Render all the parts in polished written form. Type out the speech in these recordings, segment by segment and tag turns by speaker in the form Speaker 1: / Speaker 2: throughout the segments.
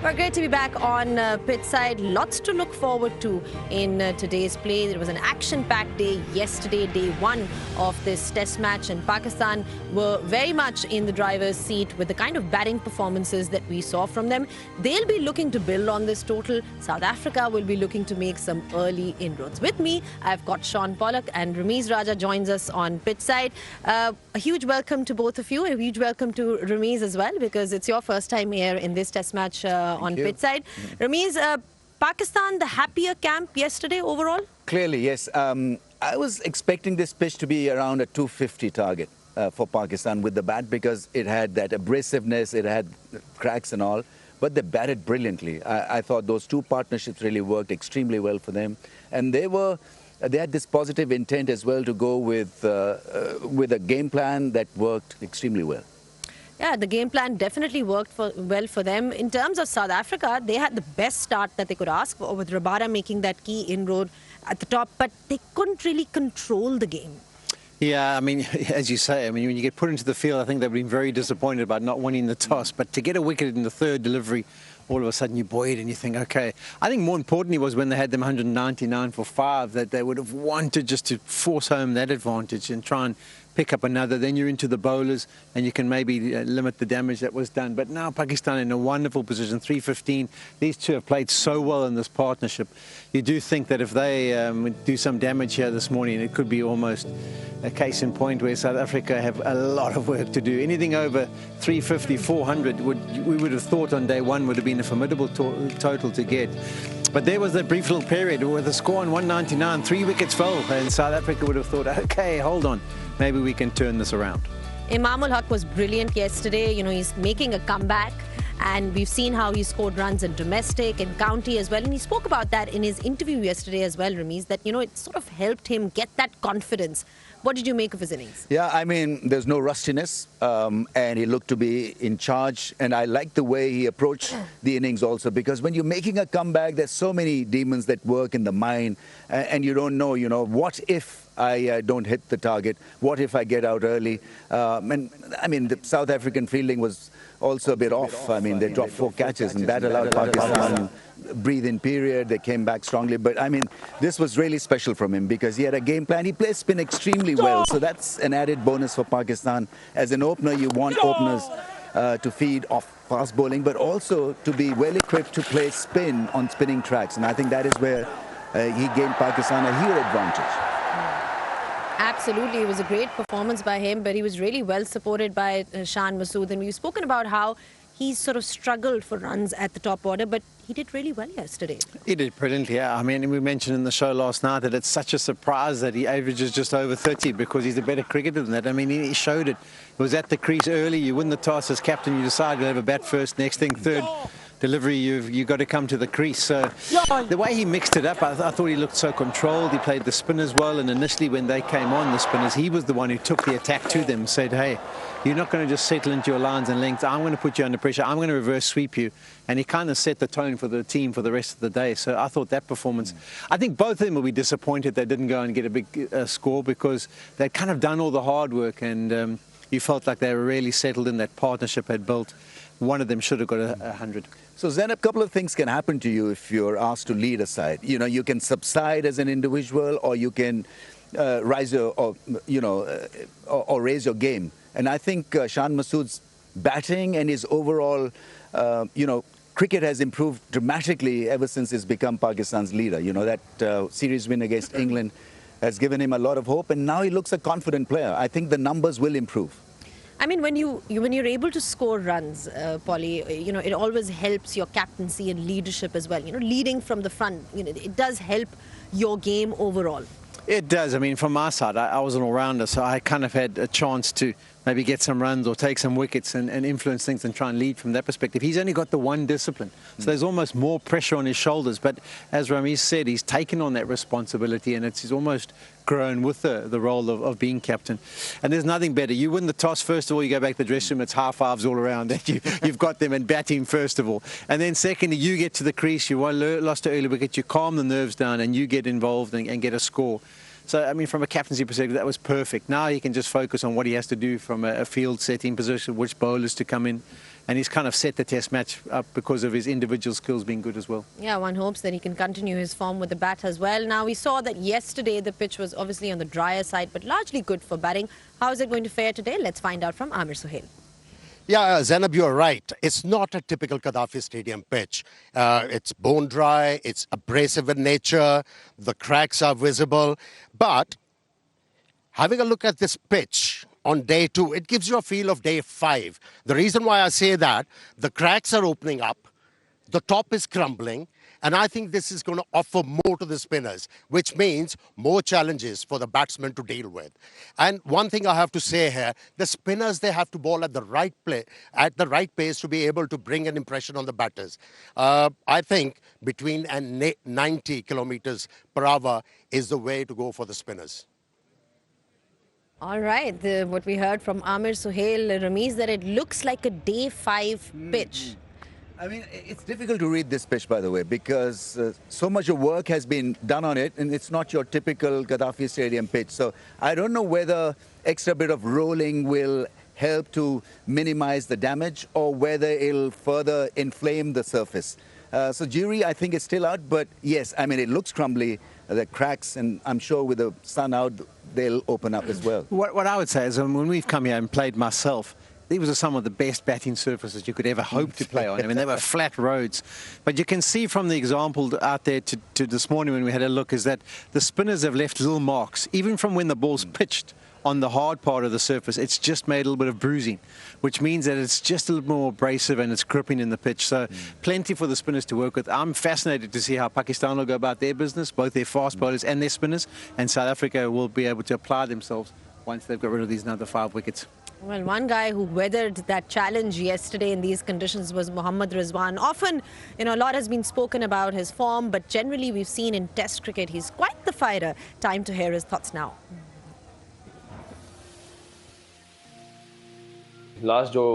Speaker 1: Well, great to be back on pitch side. Lots to look forward to in today's play. There was an action-packed day yesterday, day one of this test match, and Pakistan were very much in the driver's seat with the kind of batting performances that we saw from them. They'll be looking to build on this total. South Africa will be looking to make some early inroads. With me, I've got Sean Pollock, and Ramiz Raja joins us on pitch side. A huge welcome to both of you. A huge welcome to Ramiz as well, because it's your first time here in this test match on pitch side. Ramiz, Pakistan, the happier camp yesterday overall?
Speaker 2: Clearly, yes. I was expecting this pitch to be around a 250 target for Pakistan with the bat, because it had that abrasiveness, it had cracks and all, but they batted brilliantly. I thought those two partnerships really worked extremely well for them, and they had this positive intent as well to go with a game plan that worked extremely well.
Speaker 1: Yeah, the game plan definitely worked well for them. In terms of South Africa, they had the best start that they could ask for, with Rabada making that key inroad at the top, but they couldn't really control the game.
Speaker 3: Yeah, I mean, as you say, I mean, when you get put into the field, I think they've been very disappointed about not winning the toss. But to get a wicket in the third delivery, all of a sudden you're buoyed and you think, okay. I think more importantly was when they had them 199 for 5, that they would have wanted just to force home that advantage and try and pick up another. Then you're into the bowlers and you can maybe limit the damage that was done. But now Pakistan in a wonderful position, 315. These two have played so well in this partnership. You do think that if they do some damage here this morning, it could be almost a case in point where South Africa have a lot of work to do. Anything over 350, 400, we would have thought on day one would have been a formidable total to get. But there was that brief little period with a score on 199, 3 wickets fell, and South Africa would have thought, okay, hold on, maybe we can turn this around.
Speaker 1: Imamul Haq was brilliant yesterday. You know, he's making a comeback, and we've seen how he scored runs in domestic and county as well. And he spoke about that in his interview yesterday as well, Ramiz, that, you know, it sort of helped him get that confidence. What did you make of his innings?
Speaker 2: Yeah, I mean, there's no rustiness, and he looked to be in charge. And I like the way he approached the innings also, because when you're making a comeback, there's so many demons that work in the mind, and you don't know, you know, what if I don't hit the target? What if I get out early? And I mean, the South African fielding was also a bit off. I mean, they dropped 4 catches, and that allowed Pakistan breathe in period. They came back strongly. But I mean, this was really special from him, because he had a game plan. He plays spin extremely well, so that's an added bonus for Pakistan. As an opener, you want openers to feed off fast bowling, but also to be well equipped to play spin on spinning tracks. And I think that is where he gave Pakistan a huge advantage.
Speaker 1: Absolutely, it was a great performance by him, but he was really well supported by Shan Masood. And we've spoken about how he sort of struggled for runs at the top order, but he did really well yesterday.
Speaker 3: He did brilliantly, yeah. I mean, we mentioned in the show last night that it's such a surprise that he averages just over 30, because he's a better cricketer than that. I mean, he showed it. It was at the crease early. You win the toss as captain, you decide you'll have a bat first, next thing, third delivery, you've got to come to the crease. So the way he mixed it up, I thought he looked so controlled. He played the spinners well, and initially when they came on, the spinners, he was the one who took the attack to them, said, hey, you're not going to just settle into your lines and lengths. I'm going to put you under pressure. I'm going to reverse sweep you. And he kind of set the tone for the team for the rest of the day. So I thought that performance, I think both of them will be disappointed they didn't go and get a big score, because they'd kind of done all the hard work, and you felt like they were really settled in. That partnership had built. One of them should have got 100.
Speaker 2: So Zen, a couple of things can happen to you if you're asked to lead a side. You know, you can subside as an individual, or you can rise your, or raise your game. And I think Shan Masood's batting and his overall, cricket has improved dramatically ever since he's become Pakistan's leader. You know, that series win against England has given him a lot of hope, and now he looks a confident player. I think the numbers will improve.
Speaker 1: I mean, when you're able to score runs, Polly, you know, it always helps your captaincy and leadership as well. You know, leading from the front, you know, it does help your game overall.
Speaker 3: It does. I mean, from my side, I was an all-rounder, so I kind of had a chance to maybe get some runs or take some wickets and influence things and try and lead from that perspective. He's only got the one discipline, so there's almost more pressure on his shoulders. But as Ramiz said, he's taken on that responsibility, and he's almost grown with the role of being captain. And there's nothing better. You win the toss, first of all, you go back to the dressing room, it's half-halves all around. You've got them and batting, first of all. And then secondly, you get to the crease, you lost an early wicket, you calm the nerves down, and you get involved and get a score. So, I mean, from a captaincy perspective, that was perfect. Now he can just focus on what he has to do from a field setting position, which bowlers to come in. and he's kind of set the test match up because of his individual skills being good as well.
Speaker 1: Yeah, one hopes that he can continue his form with the bat as well. Now, we saw that yesterday the pitch was obviously on the drier side, but largely good for batting. How is it going to fare today? Let's find out from Amir Suhail.
Speaker 4: Yeah, Zainab, you're right. It's not a typical Gaddafi Stadium pitch. It's bone dry, it's abrasive in nature, the cracks are visible. But having a look at this pitch on day 2, it gives you a feel of day 5. The reason why I say that, the cracks are opening up, the top is crumbling, and I think this is going to offer more to the spinners, which means more challenges for the batsmen to deal with. And one thing I have to say here, the spinners, they have to bowl at the right pace to be able to bring an impression on the batters. I think between 90 kilometers per hour is the way to go for the spinners.
Speaker 1: All right, what we heard from Amir Suhail, Ramiz, that it looks like a day 5 pitch.
Speaker 2: I mean, it's difficult to read this pitch, by the way, because so much of work has been done on it, and it's not your typical Gaddafi Stadium pitch. So I don't know whether extra bit of rolling will help to minimize the damage or whether it'll further inflame the surface. So jury, I think, is still out, but yes, I mean, it looks crumbly, the cracks, and I'm sure with the sun out, they'll open up as well.
Speaker 3: What I would say is when we've come here and played myself, these were some of the best batting surfaces you could ever hope to play on. I mean, they were flat roads. But you can see from the example out there to this morning when we had a look is that the spinners have left little marks. Even from when the ball's pitched on the hard part of the surface, it's just made a little bit of bruising, which means that it's just a little more abrasive and it's gripping in the pitch. So plenty for the spinners to work with. I'm fascinated to see how Pakistan will go about their business, both their fast bowlers and their spinners. And South Africa will be able to apply themselves once they've got rid of these another 5 wickets.
Speaker 1: Well, one guy who weathered that challenge yesterday in these conditions was Mohammad Rizwan. Often, a lot has been spoken about his form, but generally we've seen in Test cricket, he's quite the fighter. Time to hear his thoughts now.
Speaker 5: Last जो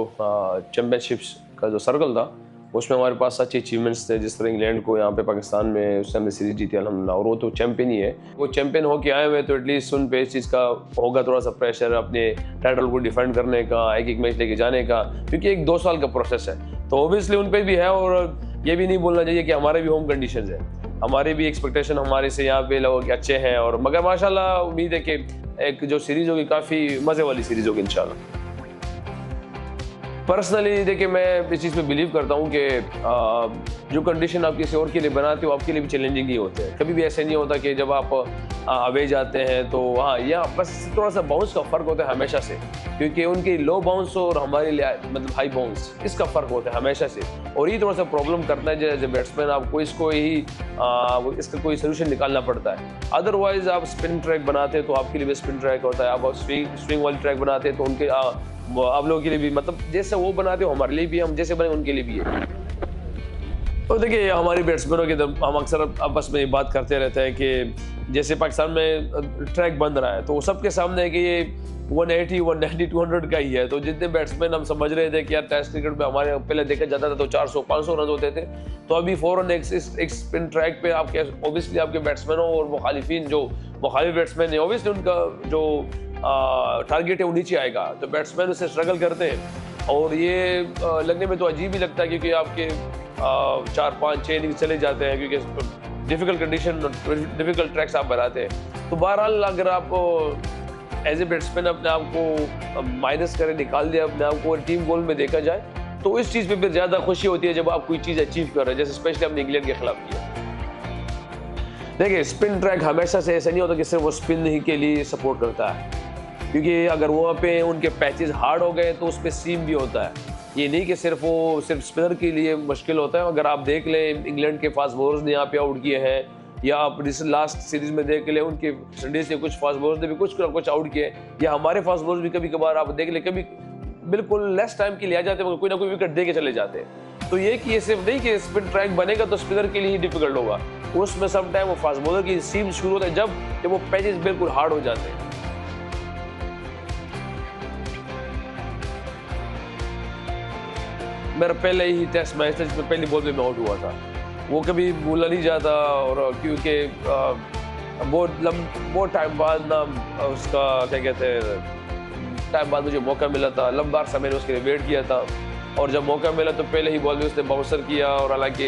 Speaker 5: championships का जो circle था उसमें हमारे पास अच्छे achievements थे, जिस तरह इंग्लैंड को यहाँ पे पाकिस्तान में उस टाइम सीरीज जीती अल्हम्दुलिल्लाह, और वो तो चैंपियन ही है। वो चैंपियन होके आए हुए तो एटलीस्ट उन पे इस चीज़ का होगा थोड़ा सा प्रेशर अपने टाइटल को डिफेंड करने का, एक मैच लेके जाने का, क्योंकि एक 2 साल का प्रोसेस है। तो ऑब्वियसली उन पे भी है, और ये भी नहीं बोलना चाहिए कि हमारे भी होम कंडीशन है, हमारे भी एक्सपेक्टेशन हमारे से यहाँ पे लोगों के अच्छे हैं, और मगर माशाल्लाह उम्मीद है कि एक जो सीरीज होगी काफ़ी मज़े वाली सीरीज होगी इंशाल्लाह। पर्सनली देखिए, मैं इस चीज़ पे बिलीव करता हूँ कि जो कंडीशन आप किसी और के लिए बनाते हो आपके लिए भी चैलेंजिंग ही होते हैं। कभी भी ऐसे नहीं होता कि जब आप अवे जाते हैं तो हाँ, यहाँ बस थोड़ा सा बाउंस का फ़र्क होता है हमेशा से, क्योंकि उनकी लो बाउंस और हमारे लिए मतलब हाई बाउंस, इसका फ़र्क होता है हमेशा से, और ये थोड़ा सा प्रॉब्लम करता है एज ए बैट्समैन। आपको इसको ही इसका कोई सोल्यूशन निकालना पड़ता है। अदरवाइज आप स्पिन ट्रैक बनाते हैं तो आपके लिए भी स्पिन ट्रैक होता है, आप स्विंग वाली ट्रैक बनाते हैं तो उनके आप लोगों के लिए भी, मतलब जैसे वो बनाते हो हमारे लिए भी, हम जैसे बने उनके लिए भी है। तो देखिए, हमारी बैट्समैनों की हम अक्सर आपस में बात करते रहते हैं कि जैसे पाकिस्तान में ट्रैक बन रहा है तो सबके सामने है कि ये 180, 190, 200 का ही है। तो जितने बैट्समैन हम समझ रहे थे कि यार टेस्ट क्रिकेट में हमारे पहले देखा जाता था तो 400, 500 रन होते थे, तो अभी फ़ौरन एक स्पिन ट्रैक पे आपके ऑब्वियसली आपके बैट्समैनों और मुखालिफिन जो मुखालिफ बैट्समैन है ऑब्वियसली उनका जो टारगेट है वो नीचे आएगा, तो बैट्समैन उससे स्ट्रगल करते हैं, और ये लगने में तो अजीब ही लगता है क्योंकि आपके 4, 5, 6 इनिंग्स चले जाते हैं, क्योंकि डिफ़िकल्ट कंडीशन, डिफ़िकल्ट ट्रैक्स आप बनाते हैं। तो बहरहाल अगर आप एज ए बैट्समैन अपने आप को माइनस करें, निकाल दिया अपने आप को, टीम गोल में देखा जाए तो इस चीज़ पे फिर ज़्यादा खुशी होती है जब आप कोई चीज़ अचीव कर रहे हैं, जैसे स्पेशली हमने इंग्लैंड के खिलाफ किया। देखिए, स्पिन ट्रैक हमेशा से ऐसा नहीं होता कि सिर्फ वो स्पिन ही के लिए सपोर्ट करता है, क्योंकि अगर वहाँ पे उनके पैचेस हार्ड हो गए तो उस पर सीम भी होता है। ये नहीं कि सिर्फ स्पिनर के लिए मुश्किल होता है। अगर आप देख लें इंग्लैंड के फास्ट बॉलर्स ने यहाँ पे आउट किए हैं, या आप लास्ट सीरीज में देख लें उनके संडे से कुछ फास्ट बॉलर्स ने भी कुछ ना कुछ आउट किए, या हमारे फास्ट बॉलर्स भी कभी कभार आप देख लें कभी बिल्कुल लेस टाइम के लिए आ जाते हैं, कोई ना कोई विकेट दे के चले जाते हैं। तो ये कि ये सिर्फ नहीं कि स्पिन ट्रैक बनेगा तो स्पिनर के लिए ही डिफिकल्ट होगा, उसमें सम टाइम वो फास्ट बॉलर की सीम शुरू होता है जब वो पैचेस बिल्कुल हार्ड हो जाते हैं। मेरा पहले ही टेस्ट मैच था जिसमें पहली बॉल पे मैं आउट हुआ था, वो कभी भूला नहीं जाता, और क्योंकि बहुत टाइम बाद ना उसका क्या कहते हैं टाइम बाद मुझे मौका मिला था, लंबा अरसा मैंने उसके लिए वेट किया था, और जब मौका मिला तो पहले ही बॉल में उसने बाउंसर किया। और हालांकि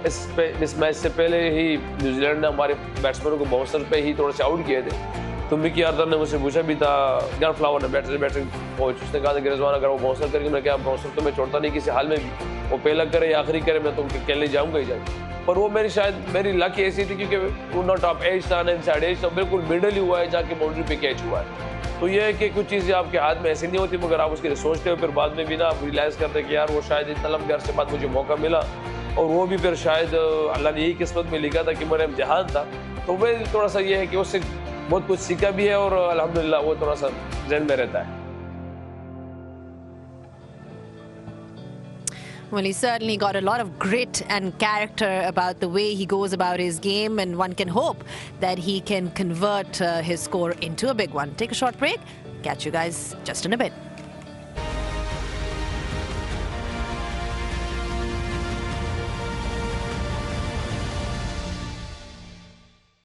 Speaker 5: इस मैच से पहले ही न्यूजीलैंड ने हमारे बैट्समैनों को बाउंसर पे ही थोड़े से आउट किए थे। तो मिकी आर्थर ने मुझसे पूछा भी था, गन फ्लावर ने बैटिंग कोच, उसने कहा था कि रिजवान अगर वो बाउंसर करेंगे, मैं क्या बाउंसर तो मैं छोड़ता नहीं किसी हाल में भी, वो पहला करे या आखिरी करे, मैं तो खेलने जाऊंगा ही जाऊंगा। पर वो मेरी लक ऐसी थी क्योंकि वो नॉट टॉप एज था ना इनसाइड एज, तो बिल्कुल मिडल ही हुआ है जाके बाउंड्री पे कैच हुआ है। तो ये है कि कुछ चीज़ें आपके हाथ में ऐसी नहीं होती, मगर आप उसके लिए सोचते हो, फिर बाद में भी ना आप रियलाइज़ करते हैं कि यार वो शायद इतना लंबे अरसे बाद मुझे मौका मिला, और वो भी फिर शायद अल्लाह ने यही किस्मत में लिखा था कि मेरा इम्तिहान था। तो वह थोड़ा सा ये है कि उससे बहुत कुछ सीखा भी है, और अल्हम्दुलिल्लाह वो थोड़ा सा ज़हन में रहता है।
Speaker 1: Well, he certainly got a lot of grit and character about the way he goes about his game, and one can hope that he can convert his score into a big one. Take a short break. Catch you guys just in a bit.